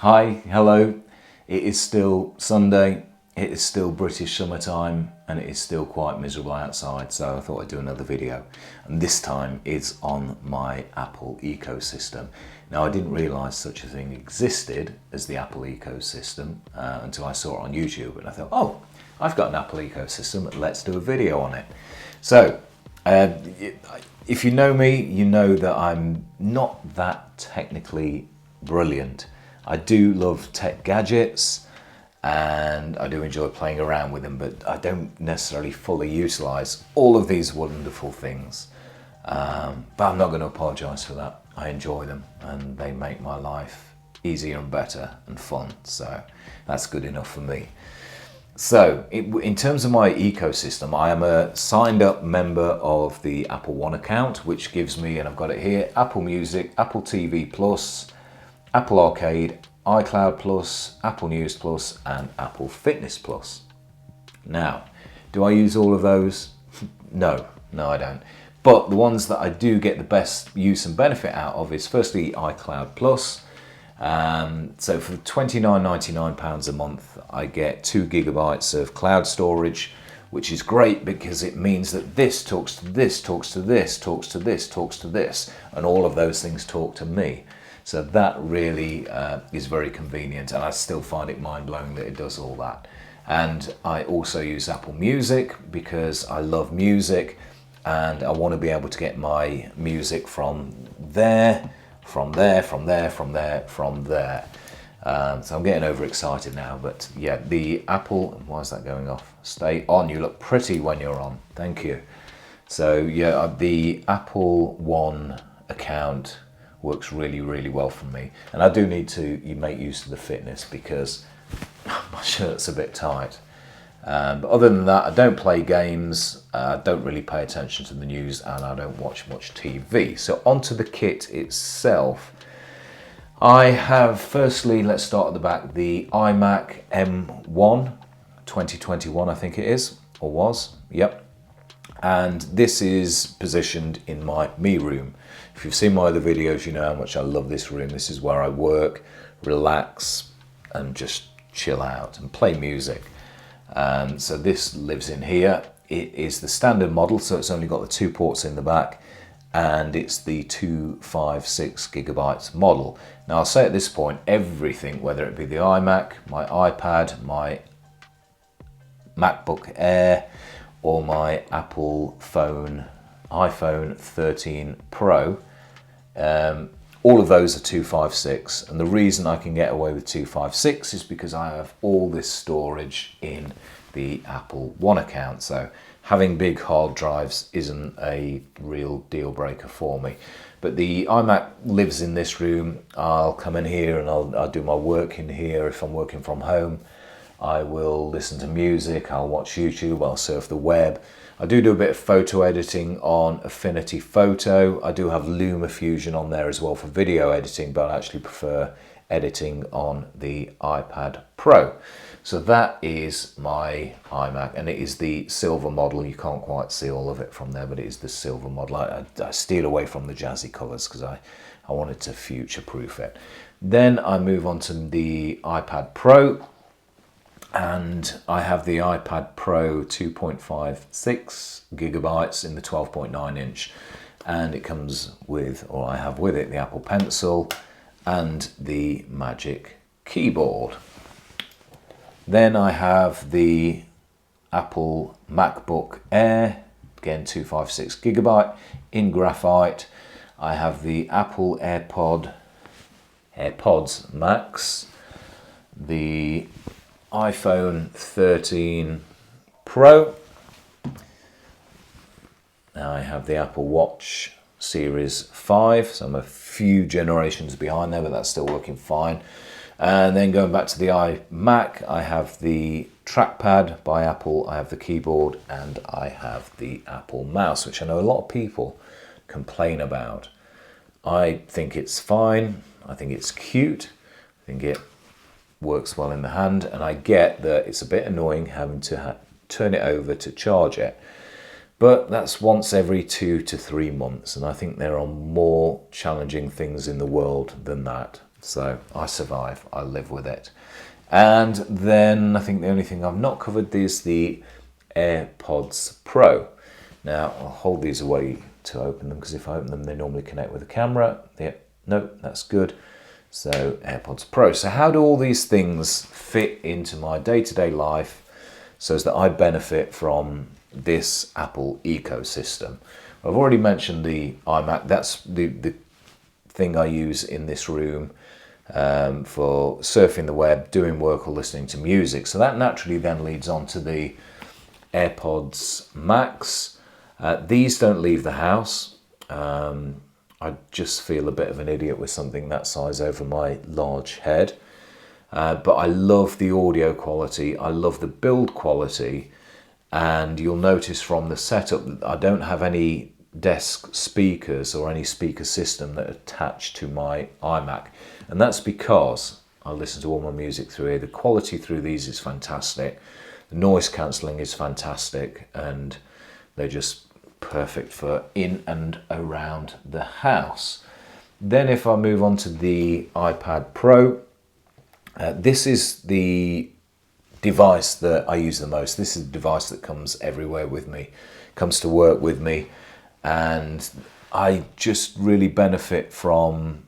Hi, hello. It is still Sunday, it is still British summertime, and it is still quite miserable outside, so I thought I'd do another video. And this time it's on my Apple ecosystem. Now, I didn't realise such a thing existed as the Apple ecosystem until I saw it on YouTube, and I thought, oh, I've got an Apple ecosystem, let's do a video on it. So, if you know me, you know that I'm not that technically brilliant. I do love tech gadgets and I do enjoy playing around with them, but I don't necessarily fully utilise all of these wonderful things. But I'm not going to apologise for that. I enjoy them and they make my life easier and better and fun, so that's good enough for me. So, in terms of my ecosystem, I am a signed up member of the Apple One account, which gives me, and I've got it here, Apple Music, Apple TV Plus, Apple Arcade, iCloud Plus, Apple News Plus, and Apple Fitness Plus. Now, do I use all of those? No, I don't. But the ones that I do get the best use and benefit out of is firstly iCloud Plus. So for £29.99 a month, I get 2 gigabytes of cloud storage, which is great because it means that this talks to this, talks to this, talks to this, talks to this, and all of those things talk to me. So that really is very convenient, and I still find it mind-blowing that it does all that. And I also use Apple Music because I love music and I want to be able to get my music from there, from there, from there, from there, from there. So I'm getting overexcited now, but yeah, the Apple, why is that going off? Stay on, you look pretty when you're on, thank you. So yeah, the Apple One account works really well for me, and I do need to make use of the fitness because my shirt's a bit tight. But other than that, I don't play games, don't really pay attention to the news, and I don't watch much TV. So onto the kit itself. I have, firstly, let's start at the back, the iMac M1 2021, I think it is, or was, yep. And this is positioned in my me room. If you've seen my other videos, you know how much I love this room. This is where I work, relax, and just chill out and play music. So this lives in here. It is the standard model, so it's only got the 2 ports in the back, and it's the 256 gigabytes model. Now, I'll say at this point, everything, whether it be the iMac, my iPad, my MacBook Air, or my Apple phone, iPhone 13 Pro, all of those are 256, and the reason I can get away with 256 is because I have all this storage in the Apple One account, so having big hard drives isn't a real deal breaker for me. But the iMac lives in this room. I'll come in here and I'll do my work in here. If I'm working from home, I will listen to music, I'll watch YouTube, I'll surf the web. I do a bit of photo editing on Affinity Photo. I do have LumaFusion on there as well for video editing, but I actually prefer editing on the iPad Pro. So that is my iMac, and it is the silver model. You can't quite see all of it from there, but it is the silver model. I steered away from the jazzy colours because I wanted to future-proof it. Then I move on to the iPad Pro. And I have the iPad Pro 2.56 gigabytes in the 12.9 inch, and it comes with, or I have with it, the Apple Pencil and the Magic Keyboard. Then I have the Apple MacBook Air, again 256 gigabyte in graphite. I have the Apple AirPods Max, the iPhone 13 Pro. Now I have the Apple Watch Series 5, so I'm a few generations behind there, but that's still working fine. And then going back to the iMac, I have the trackpad by Apple, I have the keyboard, and I have the Apple mouse, which I know a lot of people complain about. I think it's fine, I think it's cute, I think it works well in the hand, and I get that it's a bit annoying having to turn it over to charge it, but that's once every 2 to 3 months, and I think there are more challenging things in the world than that. So I survive, I live with it. And then I think the only thing I've not covered is the AirPods Pro. Now I'll hold these away to open them, because if I open them they normally connect with the camera. Yep, no, that's good. So AirPods Pro. So how do all these things fit into my day-to-day life so as that I benefit from this Apple ecosystem? I've already mentioned the iMac. That's the thing I use in this room for surfing the web, doing work or listening to music. So that naturally then leads on to the AirPods Max. These don't leave the house. I just feel a bit of an idiot with something that size over my large head. But I love the audio quality. I love the build quality. And you'll notice from the setup that I don't have any desk speakers or any speaker system that attach to my iMac. And that's because I listen to all my music through here. The quality through these is fantastic. The noise cancelling is fantastic. And they're just perfect for in and around the house. Then if I move on to the iPad Pro, this is the device that I use the most. This is the device that comes everywhere with me, comes to work with me, and I just really benefit from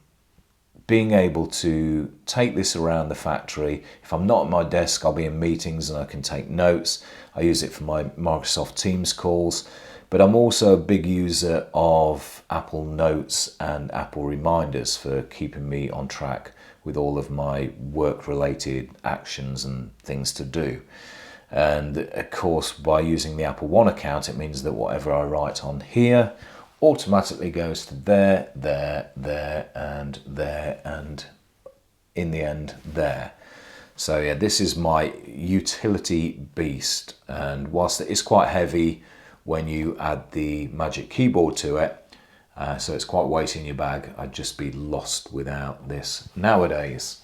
being able to take this around the factory. If I'm not at my desk, I'll be in meetings and I can take notes. I use it for my Microsoft Teams calls. But I'm also a big user of Apple Notes and Apple Reminders for keeping me on track with all of my work-related actions and things to do. And of course, by using the Apple One account, it means that whatever I write on here automatically goes to there, and there, and in the end, there. So yeah, this is my utility beast. And whilst it is quite heavy, when you add the Magic Keyboard to it, so it's quite weighty in your bag, I'd just be lost without this nowadays.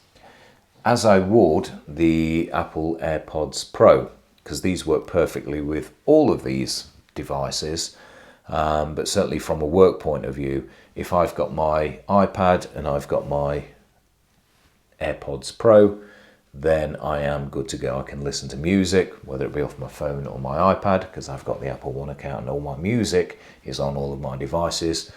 As I would the Apple AirPods Pro, because these work perfectly with all of these devices, but certainly from a work point of view, if I've got my iPad and I've got my AirPods Pro, then I am good to go. I can listen to music, whether it be off my phone or my iPad, because I've got the Apple One account and all my music is on all of my devices.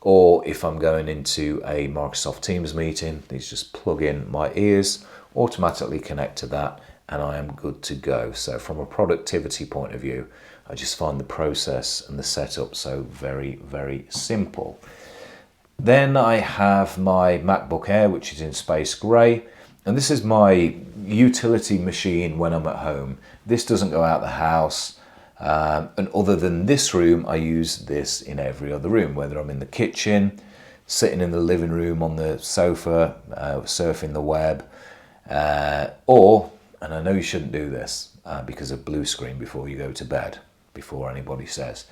Or if I'm going into a Microsoft Teams meeting, these just plug in my ears, automatically connect to that, and I am good to go. So from a productivity point of view, I just find the process and the setup so very, very simple. Then I have my MacBook Air, which is in space grey. And this is my utility machine when I'm at home. This doesn't go out the house. And other than this room, I use this in every other room, whether I'm in the kitchen, sitting in the living room on the sofa, surfing the web, or, and I know you shouldn't do this because of blue screen before you go to bed, before anybody says,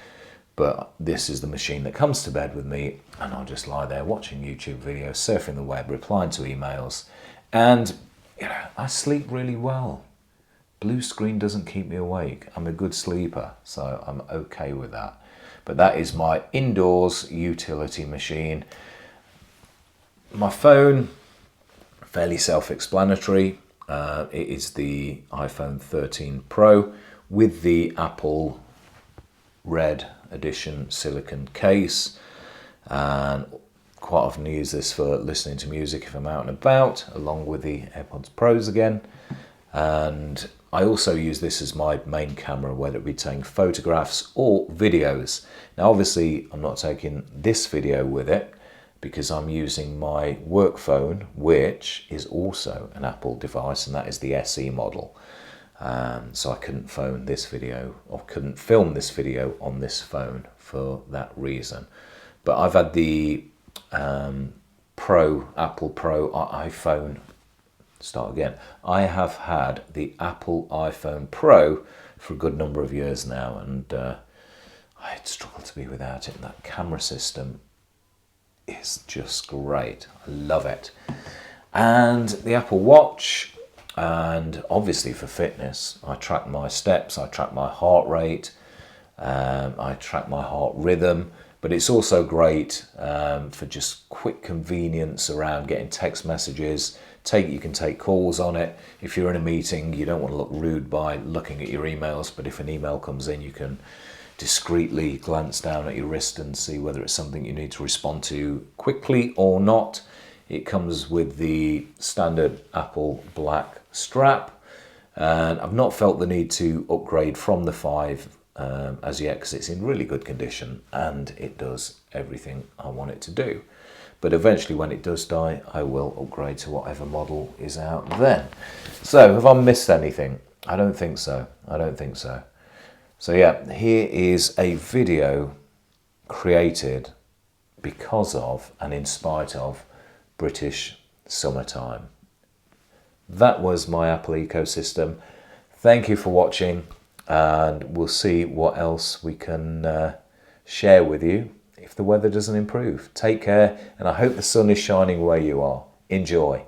but this is the machine that comes to bed with me, and I'll just lie there watching YouTube videos, surfing the web, replying to emails. And you know, I sleep really well. Blue screen doesn't keep me awake. I'm a good sleeper, so I'm okay with that. But that is my indoors utility machine. My phone, fairly self-explanatory. It is the iPhone 13 Pro with the Apple Red Edition silicone case. And quite often use this for listening to music if I'm out and about, along with the AirPods Pros again. And I also use this as my main camera, whether it be taking photographs or videos. Now obviously I'm not taking this video with it because I'm using my work phone, which is also an Apple device, and that is the SE model. So I couldn't phone this video, or couldn't film this video on this phone for that reason. But I've had the Apple Pro iPhone, I have had the Apple iPhone Pro for a good number of years now, and I'd struggle to be without it. That camera system is just great. I love it. And the Apple Watch, and obviously for fitness, I track my steps, I track my heart rate, I track my heart rhythm, But it's also great for just quick convenience around getting text messages. You can take calls on it. If you're in a meeting, you don't want to look rude by looking at your emails, but if an email comes in, you can discreetly glance down at your wrist and see whether it's something you need to respond to quickly or not. It comes with the standard Apple black strap, and I've not felt the need to upgrade from the 5 as yet, because it's in really good condition and it does everything I want it to do. But eventually, when it does die, I will upgrade to whatever model is out then. So have I missed anything? I don't think so. I don't think so. So yeah, here is a video created because of and in spite of British summertime. That was my Apple ecosystem. Thank you for watching, and we'll see what else we can share with you if the weather doesn't improve. Take care, and I hope the sun is shining where you are. Enjoy.